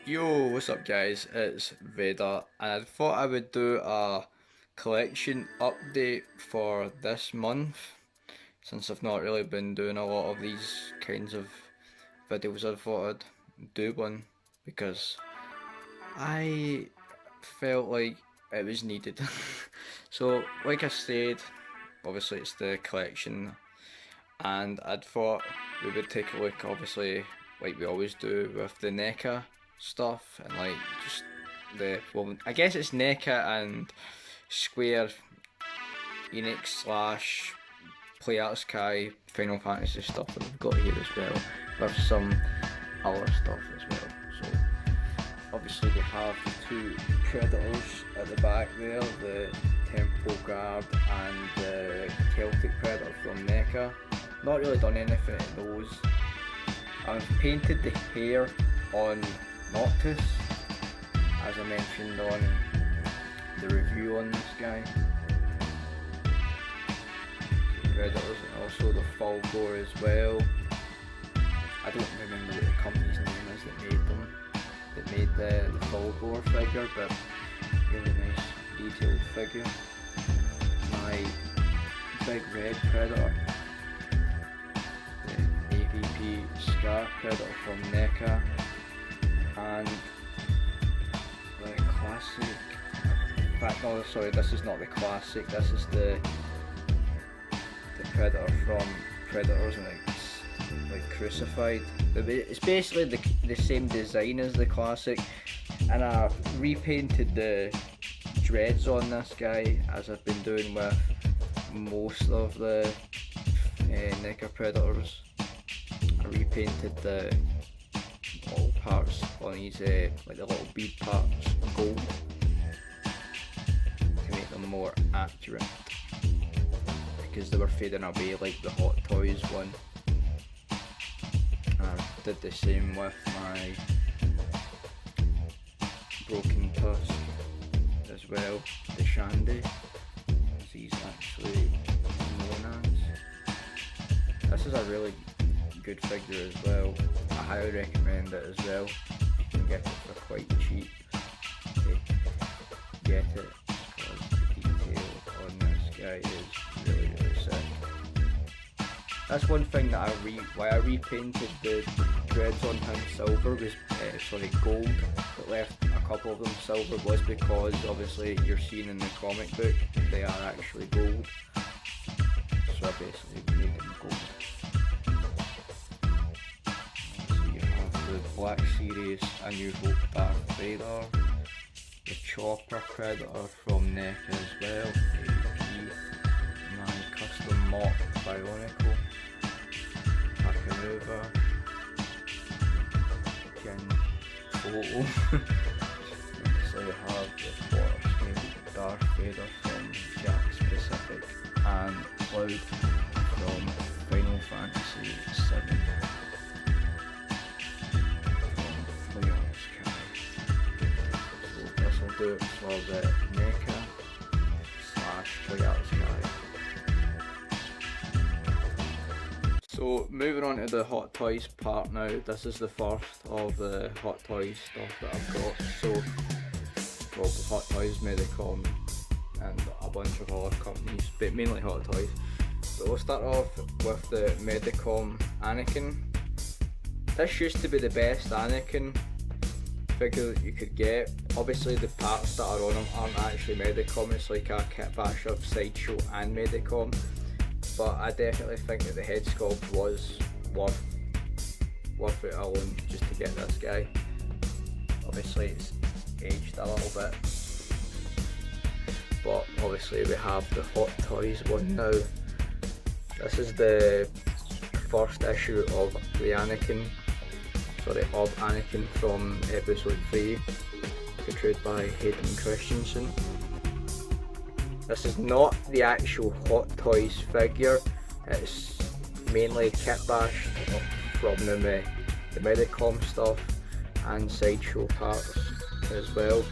Yo, what's up guys? It's Vader and I thought I would do a collection update for this month since I've not really been doing a lot of these kinds of videos. I thought I'd do one because I felt like it was needed. So like I said, obviously it's the collection and I'd thought we would take a look, obviously like we always do with the NECA stuff and like just I guess it's NECA and Square Enix slash Play Arts Sky Final Fantasy stuff that we've got here as well, with some other stuff as well. So obviously we have the two Predators at the back there, the Temple Guard and the Celtic Predator from NECA. Not really done anything to those. I've painted the hair on Noctis, as I mentioned on the review on this guy. Predators and also the Fulgor as well. I don't remember what the company's name is that made them, that made the Fulgor figure, but really nice detailed figure. My big red Predator, the AVP Scar Predator from NECA, and the classic, in fact no sorry, this is not the classic, this is the Predator from Predators and it's like Crucified. It's basically the same design as the classic, and I repainted the dreads on this guy as I've been doing with most of the NECA Predators. I repainted the little parts on his like the little bead parts gold to make them more accurate, because they were fading away like the Hot Toys one. I did the same with my Broken Tusk as well, the Shandy, as he's actually known as. This is a really good figure as well. I highly recommend it as well. You can get it for quite cheap. Okay. Get it because the detail on this guy is really sick. That's one thing that why I repainted the dreads on him silver was gold, but left a couple of them silver was because obviously you're seeing in the comic book they are actually gold. So I basically made them gold. The Black Series, A New Hope Darth Vader, the Chopper Predator from NECA as well, AVP, my custom mock Bionicle, Takanuva, again photo. So you have the water skin Darth Vader from Jack's Pacific and Cloud from Final Fantasy VII. Do it for the NECA slash Play Arts Sky. So moving on to the Hot Toys part now. This is the first of the Hot Toys stuff that I've got. So Hot Toys, Medicom and a bunch of other companies, but mainly Hot Toys. So we'll start off with the Medicom Anakin. This used to be the best Anakin figure that you could get. Obviously the parts that are on them aren't actually Medicom, it's like a kit bash of Sideshow and Medicom, but I definitely think that the head sculpt was worth it alone just to get this guy. Obviously it's aged a little bit, but obviously we have the Hot Toys one now. This is the first issue of the Anakin from episode 3, portrayed by Hayden Christensen. This is not the actual Hot Toys figure, it's mainly kit bashed from the Medicom stuff and Sideshow parts as well.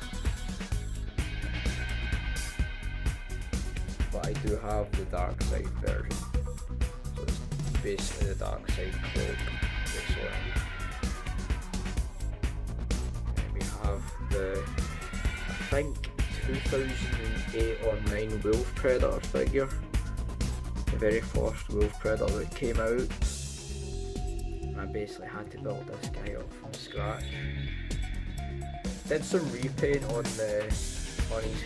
But I do have the dark side version, so it's basically the dark side cloak. have the, I think, 2008 or 9 Wolf Predator figure. The very first Wolf Predator that came out. And I basically had to build this guy up from scratch. Did some repaint on his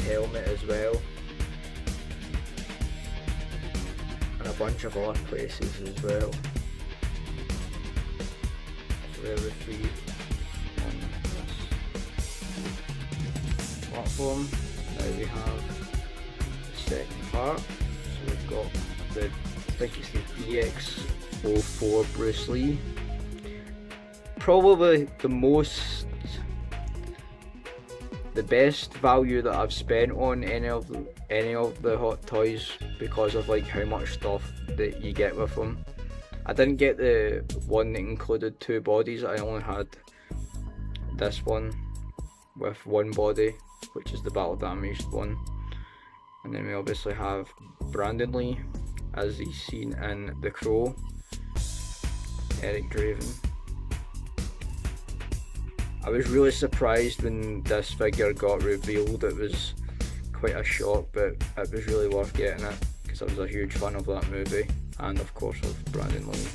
helmet as well. And a bunch of other places as well. So there were 3 on this platform. Now we have the second part. So we've got the, I think it's the DX04 Bruce Lee. Probably the best value that I've spent on any of the Hot Toys, because of like how much stuff that you get with them. I didn't get the one that included 2 bodies. I only had this one with 1 body, which is the battle damaged one. And then we obviously have Brandon Lee, as he's seen in The Crow, Eric Draven. I was really surprised when this figure got revealed. It was quite a shock, but it was really worth getting it because I was a huge fan of that movie, and of course of Brandon Lee.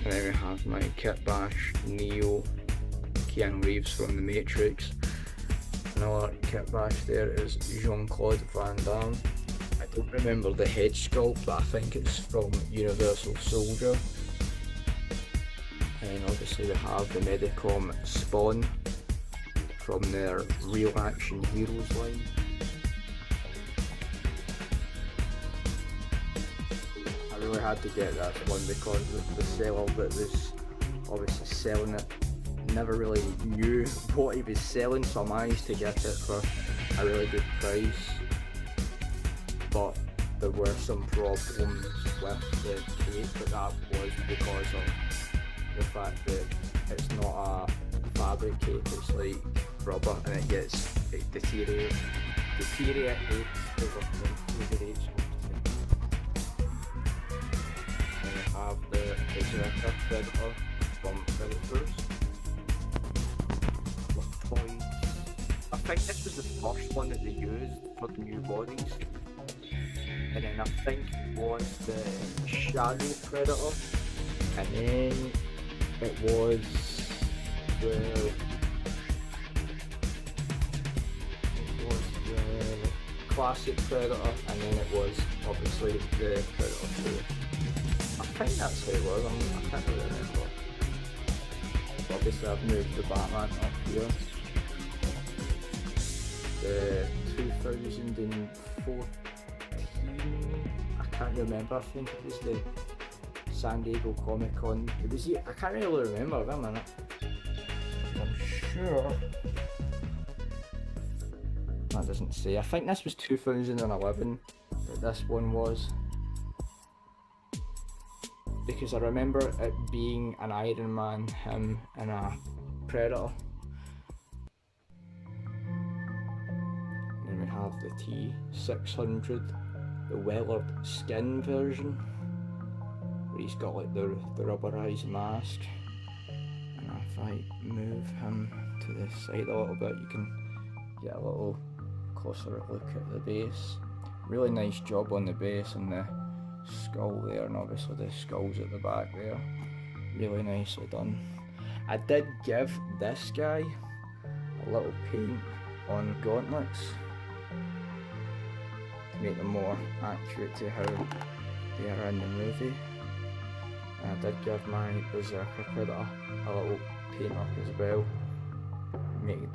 And then we have my Kit Bash, Neo, Keanu Reeves from The Matrix. Another Kit Bash there is Jean-Claude Van Damme. I don't remember the head sculpt, but I think it's from Universal Soldier. And obviously we have the Medicom Spawn from their Real Action Heroes line. I really had to get that one because the seller that was obviously selling it never really knew what he was selling, so I managed to get it for a really good price. But there were some problems with the case, but that was because of the fact that it's not a fabric cake, it's like rubber, and it deteriorates over time. And we have the Berserker Predator from Predators. Toys. I think this was the first one that they used for the new bodies. And then I think it was the Shadow Predator. And then it was the classic Predator, and then it was obviously the Predator 2. I think that's how it was, I can't really remember. Obviously I've moved the Batman up here. The 2014, I can't remember, I think it was the San Diego Comic Con. It was, I can't really remember, wait a minute. I'm sure. That doesn't say. I think this was 2011 that this one was. Because I remember it being an Iron Man, him, and a Predator. Then we have the T600, the Weathered Skin version, where he's got like the rubberized mask. And if I move him to the side a little bit, you can get a little closer look at the base. Really nice job on the base and the skull there, and obviously the skulls at the back there. Really nicely done. I did give this guy a little paint on gauntlets to make them more accurate to how they are in the movie. And I did give my Berserker Predator a little paint up as well, made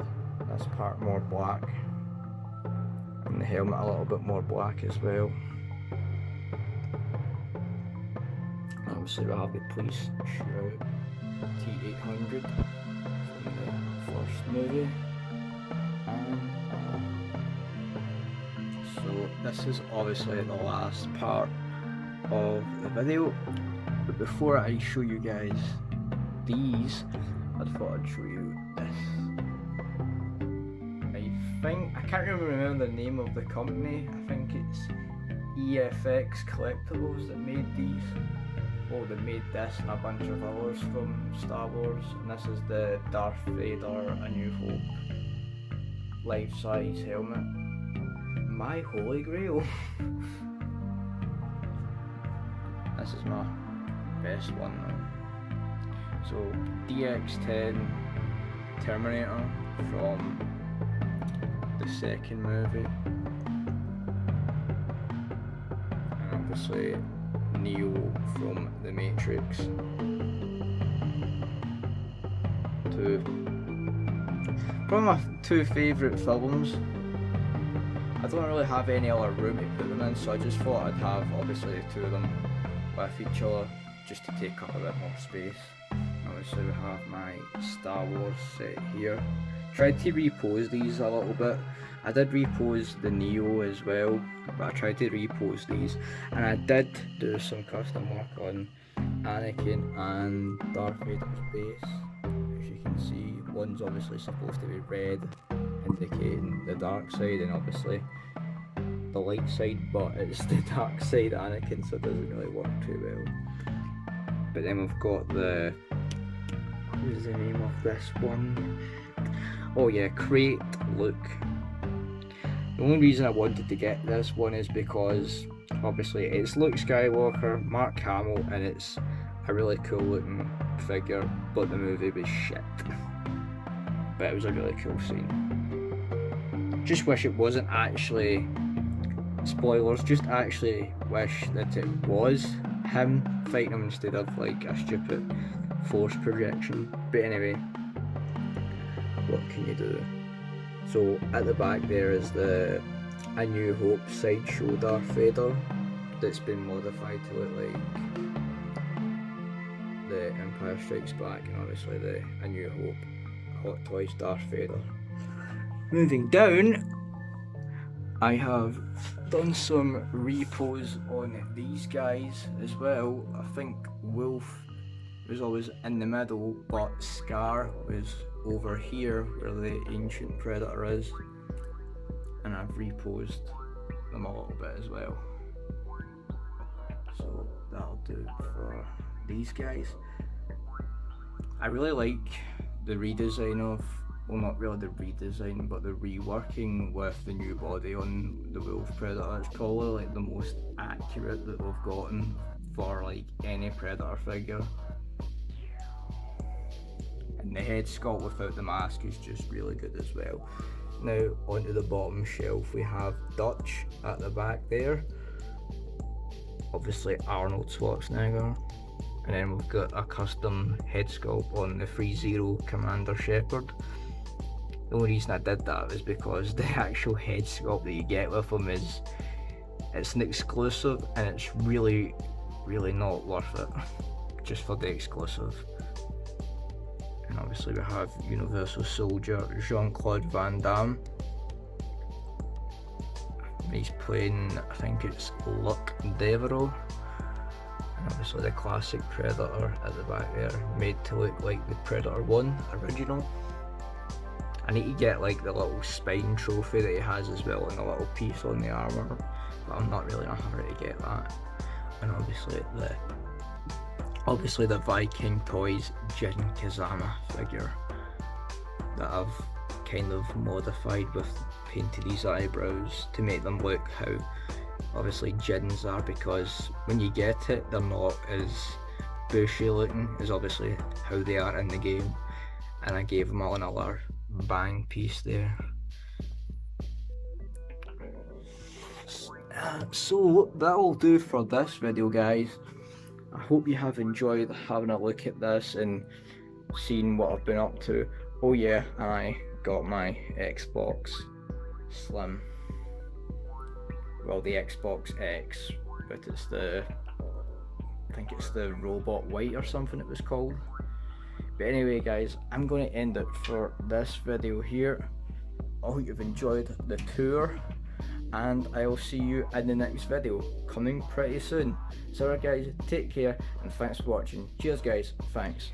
this part more black and the helmet a little bit more black as well. Obviously we have the police shroud T800 from the first movie, and so this is obviously the last part of the video, but before I show you guys these, I thought I'd show you this. I can't even remember the name of the company. I think it's EFX Collectibles that made these. Oh, they made this and a bunch of others from Star Wars, and this is the Darth Vader A New Hope life-size helmet. My holy grail. This is my best one though. So DX10 Terminator from the second movie, and obviously Neo from The Matrix. Probably my two favourite films. I don't really have any other room to put them in, so I just thought I'd have obviously the two of them with each other just to take up a bit more space. Obviously we have my Star Wars set here. Tried to repose these a little bit. I did repose the Neo as well, but I tried to repose these, and I did do some custom work on Anakin and Darth Vader's base. As you can see, one's obviously supposed to be red, indicating the dark side, and obviously the light side, but it's the dark side Anakin, so it doesn't really work too well. But then we've got the, what's the name of this one? Oh yeah, Crate Luke. The only reason I wanted to get this one is because obviously it's Luke Skywalker, Mark Hamill, and it's a really cool looking figure, but the movie was shit. But it was a really cool scene. Just wish it wasn't actually, spoilers, just actually wish that it was him fighting him instead of like a stupid force projection. But anyway, what can you do? So at the back there is the A New Hope sideshow Darth Vader that's been modified to look like the Empire Strikes Back, and obviously the A New Hope Hot Toys Darth Vader. Moving down, I have done some repos on these guys as well. I think Wolf was always in the middle, but Scar was over here where the ancient predator is, and I've reposed them a little bit as well. So that'll do for these guys. I really like the redesign of, well, not really the redesign, but the reworking with the new body on the Wolf Predator. It's probably like the most accurate that we've gotten for like any Predator figure. And the head sculpt without the mask is just really good as well. Now onto the bottom shelf we have Dutch at the back there, obviously Arnold Schwarzenegger, and then we've got a custom head sculpt on the 3-0 Commander Shepard. The only reason I did that is because the actual head sculpt that you get with him is, it's an exclusive, and it's really not worth it just for the exclusive. And obviously we have Universal Soldier Jean-Claude Van Damme. He's playing, I think it's Luke Devereaux. And obviously the classic Predator at the back there, made to look like the Predator 1 original. I need to get like the little spine trophy that he has as well, and a little piece on the armour, but I'm not really in a hurry to get that. And obviously the Viking Toys Jin Kazama figure that I've kind of modified with painted these eyebrows to make them look how obviously Jin's are, because when you get it they're not as bushy looking as obviously how they are in the game, and I gave them all another bang piece there. So that'll do for this video, guys. I hope you have enjoyed having a look at this and seeing what I've been up to. Oh yeah, and I got my Xbox Slim. Well, the Xbox X, but it's the, I think it's the Robot White or something it was called. But anyway guys, I'm going to end it for this video here. I hope you've enjoyed the tour, and I will see you in the next video coming pretty soon. So guys, take care and thanks for watching. Cheers guys, thanks.